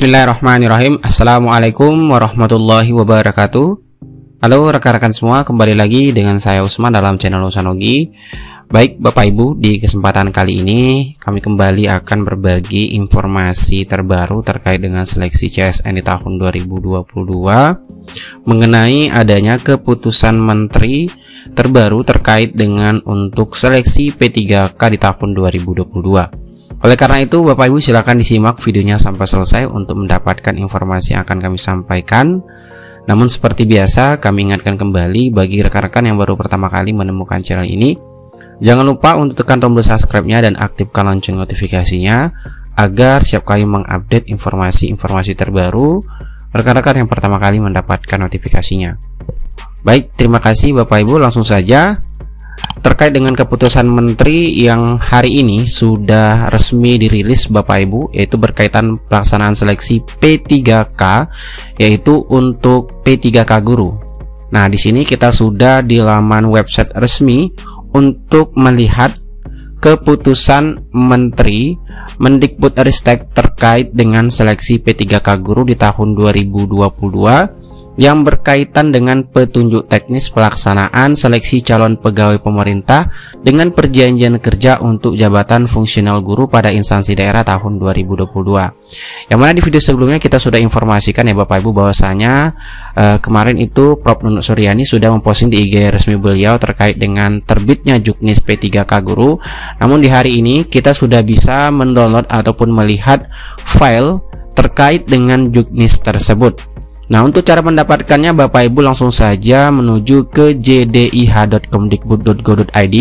Bismillahirrahmanirrahim. Assalamualaikum warahmatullahi wabarakatuh. Halo rekan-rekan semua, kembali lagi dengan saya Usman dalam channel Usanogi. Baik Bapak Ibu, di kesempatan kali ini kami kembali akan berbagi informasi terbaru terkait dengan seleksi CSN di tahun 2022 mengenai adanya keputusan menteri terbaru terkait dengan untuk seleksi P3K di tahun 2022. Oleh karena itu, Bapak Ibu silakan disimak videonya sampai selesai untuk mendapatkan informasi yang akan kami sampaikan. Namun seperti biasa, kami ingatkan kembali bagi rekan-rekan yang baru pertama kali menemukan channel ini, jangan lupa untuk tekan tombol subscribe-nya dan aktifkan lonceng notifikasinya agar setiap kali mengupdate informasi-informasi terbaru, rekan-rekan yang pertama kali mendapatkan notifikasinya. Baik, terima kasih Bapak Ibu, langsung saja. Terkait dengan keputusan menteri yang hari ini sudah resmi dirilis Bapak Ibu, yaitu berkaitan pelaksanaan seleksi P3K, yaitu untuk P3K guru. Nah, di sini kita sudah di laman website resmi untuk melihat keputusan menteri Mendikbudristek terkait dengan seleksi P3K guru di tahun 2022 yang berkaitan dengan petunjuk teknis pelaksanaan seleksi calon pegawai pemerintah dengan perjanjian kerja untuk jabatan fungsional guru pada instansi daerah tahun 2022. Yang mana di video sebelumnya kita sudah informasikan ya Bapak Ibu bahwasanya kemarin itu Prof. Nunuk Suryani sudah memposting di IG resmi beliau terkait dengan terbitnya Juknis P3K guru. Namun di hari ini kita sudah bisa mendownload ataupun melihat file terkait dengan Juknis tersebut. Nah, untuk cara mendapatkannya Bapak Ibu langsung saja menuju ke jdih.kemdikbud.go.id,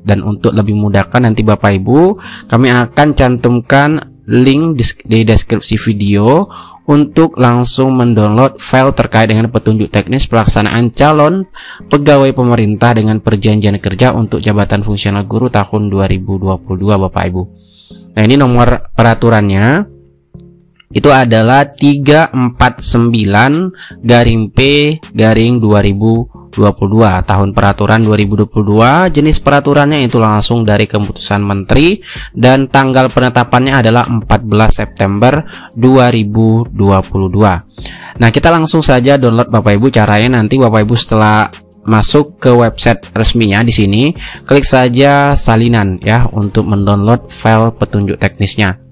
dan untuk lebih mudahkan nanti Bapak Ibu kami akan cantumkan link di deskripsi video untuk langsung mendownload file terkait dengan petunjuk teknis pelaksanaan calon pegawai pemerintah dengan perjanjian kerja untuk jabatan fungsional guru tahun 2022 Bapak Ibu. Nah, ini nomor peraturannya itu adalah 349-P/2022 tahun peraturan 2022. Jenis peraturannya itu langsung dari keputusan menteri dan tanggal penetapannya adalah 14 September 2022. Nah, kita langsung saja download Bapak Ibu. Caranya nanti Bapak Ibu setelah masuk ke website resminya, di sini klik saja salinan ya untuk mendownload file petunjuk teknisnya.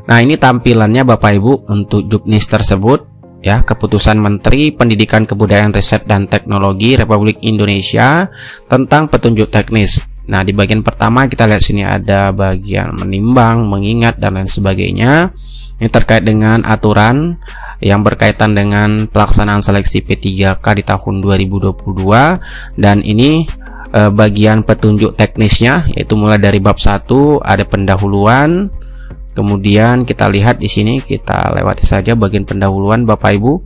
Nah, ini tampilannya Bapak Ibu untuk Juknis tersebut ya, keputusan Menteri Pendidikan Kebudayaan Riset dan Teknologi Republik Indonesia tentang petunjuk teknis. Nah, di bagian pertama kita lihat sini ada bagian menimbang, mengingat dan lain sebagainya. Ini terkait dengan aturan yang berkaitan dengan pelaksanaan seleksi P3K di tahun 2022, dan ini bagian petunjuk teknisnya yaitu mulai dari bab 1 ada pendahuluan. Kemudian kita lihat di sini, kita lewati saja bagian pendahuluan Bapak Ibu.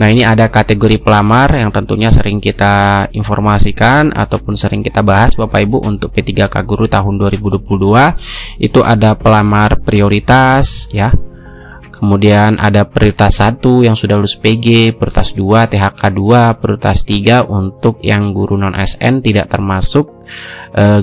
Nah, ini ada kategori pelamar yang tentunya sering kita informasikan ataupun sering kita bahas Bapak Ibu untuk P3K guru tahun 2022. Itu ada pelamar prioritas ya. Kemudian ada prioritas 1 yang sudah lulus PG, prioritas 2 THK 2, prioritas 3 untuk yang guru non SN tidak termasuk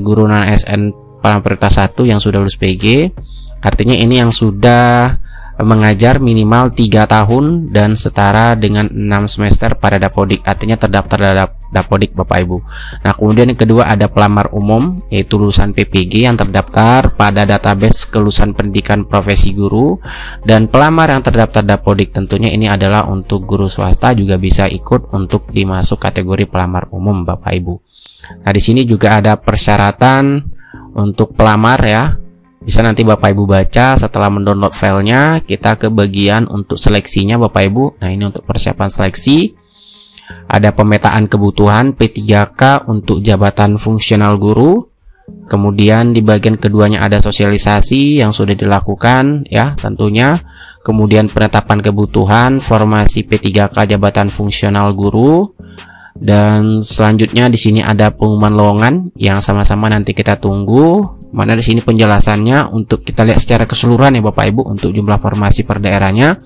guru non SN prioritas 1 yang sudah lulus PG. Artinya ini yang sudah mengajar minimal 3 tahun dan setara dengan 6 semester pada Dapodik, artinya terdaftar Dapodik Bapak Ibu. Nah, kemudian yang kedua ada pelamar umum yaitu lulusan PPG yang terdaftar pada database kelulusan pendidikan profesi guru, dan pelamar yang terdaftar Dapodik. Tentunya ini adalah untuk guru swasta juga bisa ikut untuk dimasuk kategori pelamar umum Bapak Ibu. Nah, di sini juga ada persyaratan untuk pelamar ya. Bisa nanti Bapak Ibu baca setelah mendownload filenya. Kita ke bagian untuk seleksinya Bapak Ibu. Nah, ini untuk persiapan seleksi. Ada pemetaan kebutuhan P3K untuk jabatan fungsional guru. Kemudian di bagian keduanya ada sosialisasi yang sudah dilakukan ya tentunya. Kemudian penetapan kebutuhan formasi P3K jabatan fungsional guru. Dan selanjutnya di sini ada pengumuman lowongan yang sama-sama nanti kita tunggu. Mana di sini penjelasannya untuk kita lihat secara keseluruhan ya Bapak Ibu untuk jumlah formasi per daerahnya.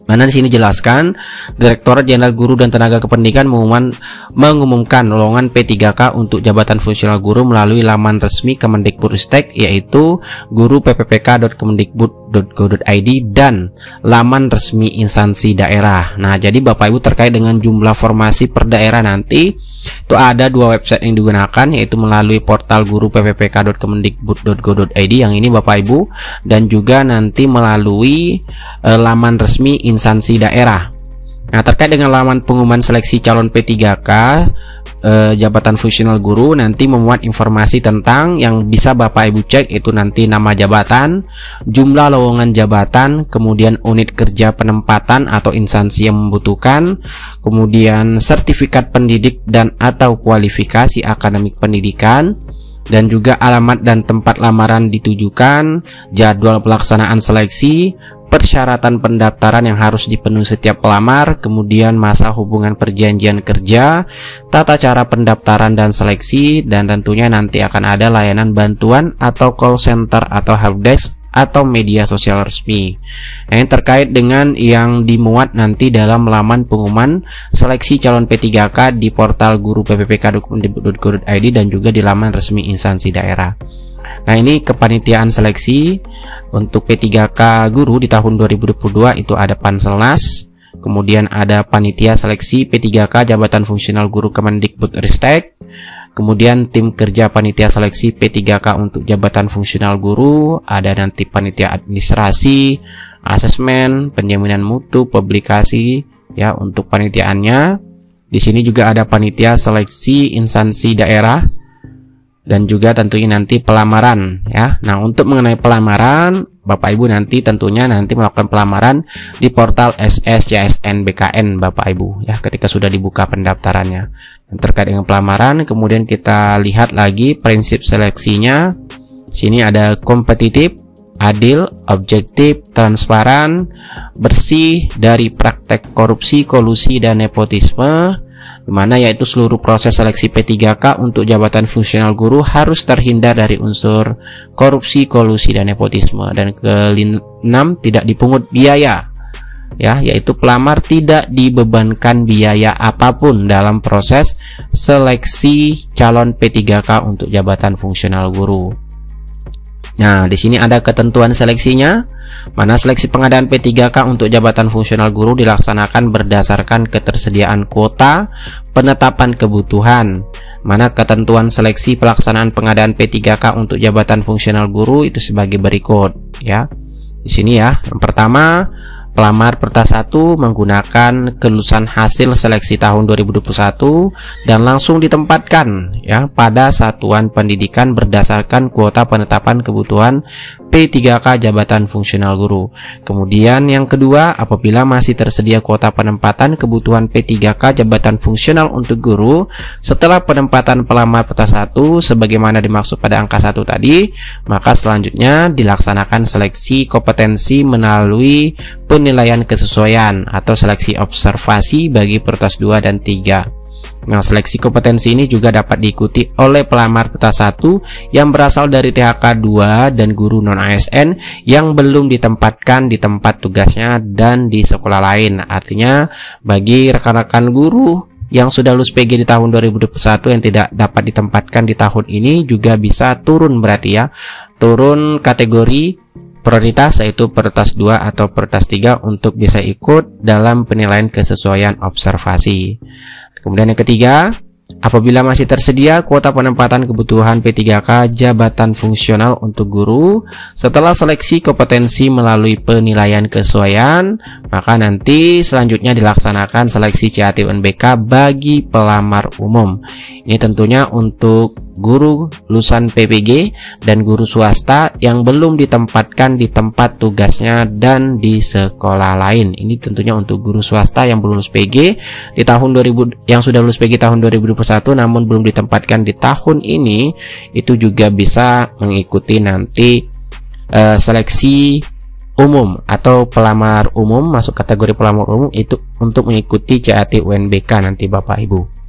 Mana di sini jelaskan Direktorat Jenderal Guru dan Tenaga Kependidikan mengumumkan lowongan P3K untuk jabatan fungsional guru melalui laman resmi Kemendikbudristek, yaitu guru.ppk.kemendikbud.go.id dan laman resmi instansi daerah. Nah, jadi Bapak Ibu terkait dengan jumlah formasi per daerah nanti itu ada dua website yang digunakan, yaitu melalui portal guru ppk.kemendikbud.go.id yang ini Bapak Ibu, dan juga nanti melalui laman resmi instansi daerah. Nah, terkait dengan laman pengumuman seleksi calon P3K jabatan fungsional guru nanti memuat informasi tentang yang bisa Bapak Ibu cek, itu nanti nama jabatan, jumlah lowongan jabatan, kemudian unit kerja penempatan atau instansi yang membutuhkan, kemudian sertifikat pendidik dan atau kualifikasi akademik pendidikan, dan juga alamat dan tempat lamaran ditujukan, jadwal pelaksanaan seleksi, persyaratan pendaftaran yang harus dipenuhi setiap pelamar, kemudian masa hubungan perjanjian kerja, tata cara pendaftaran dan seleksi, dan tentunya nanti akan ada layanan bantuan atau call center atau helpdesk atau media sosial resmi. Nah, yang terkait dengan yang dimuat nanti dalam laman pengumuman seleksi calon P3K di portal guru pppk.kemendikbud.go.id dan juga di laman resmi instansi daerah. Nah, ini kepanitiaan seleksi untuk P3K guru di tahun 2022 itu ada Panselnas, kemudian ada panitia seleksi P3K jabatan fungsional guru Kemendikbudristek, kemudian tim kerja panitia seleksi P3K untuk jabatan fungsional guru, ada nanti panitia administrasi, asesmen, penjaminan mutu, publikasi ya untuk panitiaannya. Di sini juga ada panitia seleksi instansi daerah dan juga tentunya nanti pelamaran ya. Nah, untuk mengenai pelamaran, Bapak Ibu nanti tentunya melakukan pelamaran di portal SSCSN BKN Bapak Ibu ya, ketika sudah dibuka pendaftarannya. Dan terkait dengan pelamaran, kemudian kita lihat lagi prinsip seleksinya. Sini ada kompetitif, adil, objektif, transparan, bersih dari praktek korupsi, kolusi dan nepotisme, dimana yaitu seluruh proses seleksi P3K untuk jabatan fungsional guru harus terhindar dari unsur korupsi, kolusi dan nepotisme. Dan ke-6, tidak dipungut biaya ya, yaitu pelamar tidak dibebankan biaya apapun dalam proses seleksi calon P3K untuk jabatan fungsional guru. Nah, di sini ada ketentuan seleksinya, mana seleksi pengadaan P3K untuk jabatan fungsional guru dilaksanakan berdasarkan ketersediaan kuota, penetapan kebutuhan. Mana ketentuan seleksi pelaksanaan pengadaan P3K untuk jabatan fungsional guru itu sebagai berikut ya. Di sini ya, yang pertama, pelamar Perta 1 menggunakan kelulusan hasil seleksi tahun 2021 dan langsung ditempatkan ya pada satuan pendidikan berdasarkan kuota penetapan kebutuhan P3K jabatan fungsional guru. Kemudian yang kedua, apabila masih tersedia kuota penempatan kebutuhan P3K jabatan fungsional untuk guru setelah penempatan pelamar Perta 1 sebagaimana dimaksud pada angka 1 tadi, maka selanjutnya dilaksanakan seleksi kompetensi melalui penilaian kesesuaian atau seleksi observasi bagi Pertas 2 dan 3. Nah, seleksi kompetensi ini juga dapat diikuti oleh pelamar Pertas 1 yang berasal dari THK 2 dan guru non-ASN yang belum ditempatkan di tempat tugasnya dan di sekolah lain. Artinya, bagi rekan-rekan guru yang sudah lulus PG di tahun 2021 yang tidak dapat ditempatkan di tahun ini juga bisa turun, berarti ya, turun kategori prioritas yaitu Pertas 2 atau Pertas 3 untuk bisa ikut dalam penilaian kesesuaian observasi. Kemudian yang ketiga, apabila masih tersedia kuota penempatan kebutuhan P3K jabatan fungsional untuk guru setelah seleksi kompetensi melalui penilaian kesesuaian, maka nanti selanjutnya dilaksanakan seleksi CAT UNBK bagi pelamar umum. Ini tentunya untuk guru lulusan PPG dan guru swasta yang belum ditempatkan di tempat tugasnya dan di sekolah lain. Ini tentunya untuk guru swasta yang belum lulus PG di tahun 2000, yang sudah lulus PG tahun 2021 namun belum ditempatkan di tahun ini, itu juga bisa mengikuti nanti seleksi umum atau pelamar umum, masuk kategori pelamar umum itu untuk mengikuti CAT UNBK nanti Bapak Ibu.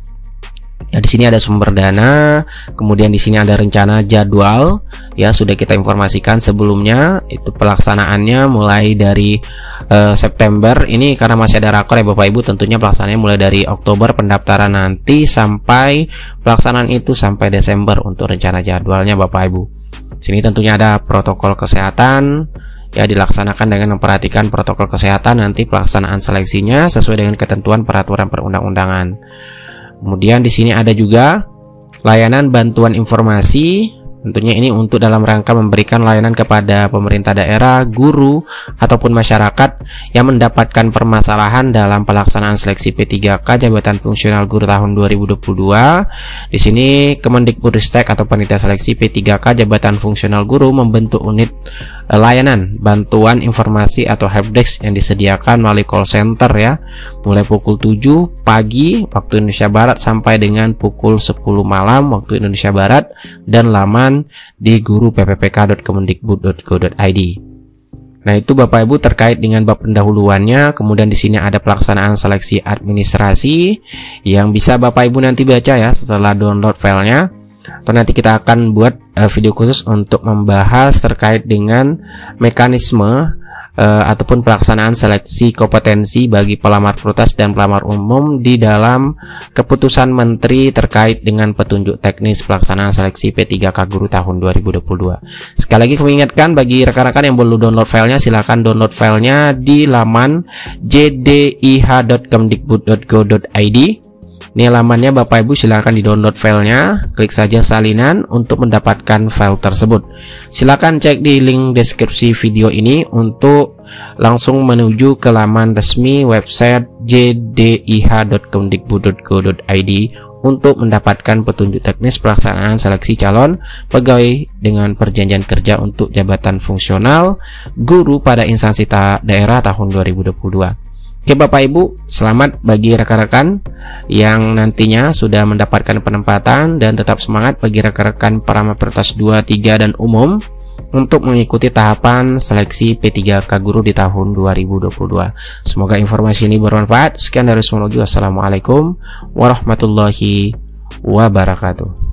Ya, di sini ada sumber dana, kemudian di sini ada rencana jadwal, ya sudah kita informasikan sebelumnya. Itu pelaksanaannya mulai dari September ini karena masih ada rakor ya Bapak Ibu, tentunya pelaksanaannya mulai dari Oktober pendaftaran nanti sampai pelaksanaan itu sampai Desember untuk rencana jadwalnya Bapak Ibu. Sini tentunya ada protokol kesehatan, ya dilaksanakan dengan memperhatikan protokol kesehatan nanti pelaksanaan seleksinya sesuai dengan ketentuan peraturan perundang-undangan. Kemudian di sini ada juga layanan bantuan informasi. Tentunya ini untuk dalam rangka memberikan layanan kepada pemerintah daerah, guru, ataupun masyarakat yang mendapatkan permasalahan dalam pelaksanaan seleksi P3K Jabatan Fungsional Guru tahun 2022. Di sini Kemendikbudristek atau Panitia Seleksi P3K Jabatan Fungsional Guru membentuk unit layanan bantuan informasi atau helpdesk yang disediakan melalui call center ya, mulai pukul 7 pagi waktu Indonesia Barat sampai dengan pukul 10 malam waktu Indonesia Barat, dan laman di guru.ppk.kemendikbud.go.id. Nah, itu Bapak Ibu terkait dengan bab pendahuluannya. Kemudian di sini ada pelaksanaan seleksi administrasi yang bisa Bapak Ibu nanti baca ya setelah download filenya. Atau nanti kita akan buat video khusus untuk membahas terkait dengan mekanisme ataupun pelaksanaan seleksi kompetensi bagi pelamar prioritas dan pelamar umum di dalam keputusan Menteri terkait dengan petunjuk teknis pelaksanaan seleksi P3K Guru tahun 2022. Sekali lagi kami ingatkan bagi rekan-rekan yang belum download filenya, silahkan download filenya di laman jdih.kemdikbud.go.id. Ini lamannya Bapak Ibu, silahkan di download filenya, klik saja salinan untuk mendapatkan file tersebut. Silahkan cek di link deskripsi video ini untuk langsung menuju ke laman resmi website jdih.kemdikbud.go.id untuk mendapatkan petunjuk teknis pelaksanaan seleksi calon pegawai dengan perjanjian kerja untuk jabatan fungsional guru pada instansi daerah tahun 2022. Oke Bapak Ibu, selamat bagi rekan-rekan yang nantinya sudah mendapatkan penempatan, dan tetap semangat bagi rekan-rekan pelamar prioritas 2, 3, dan umum untuk mengikuti tahapan seleksi P3K Guru di tahun 2022. Semoga informasi ini bermanfaat. Sekian dari Semoga. Wassalamualaikum warahmatullahi wabarakatuh.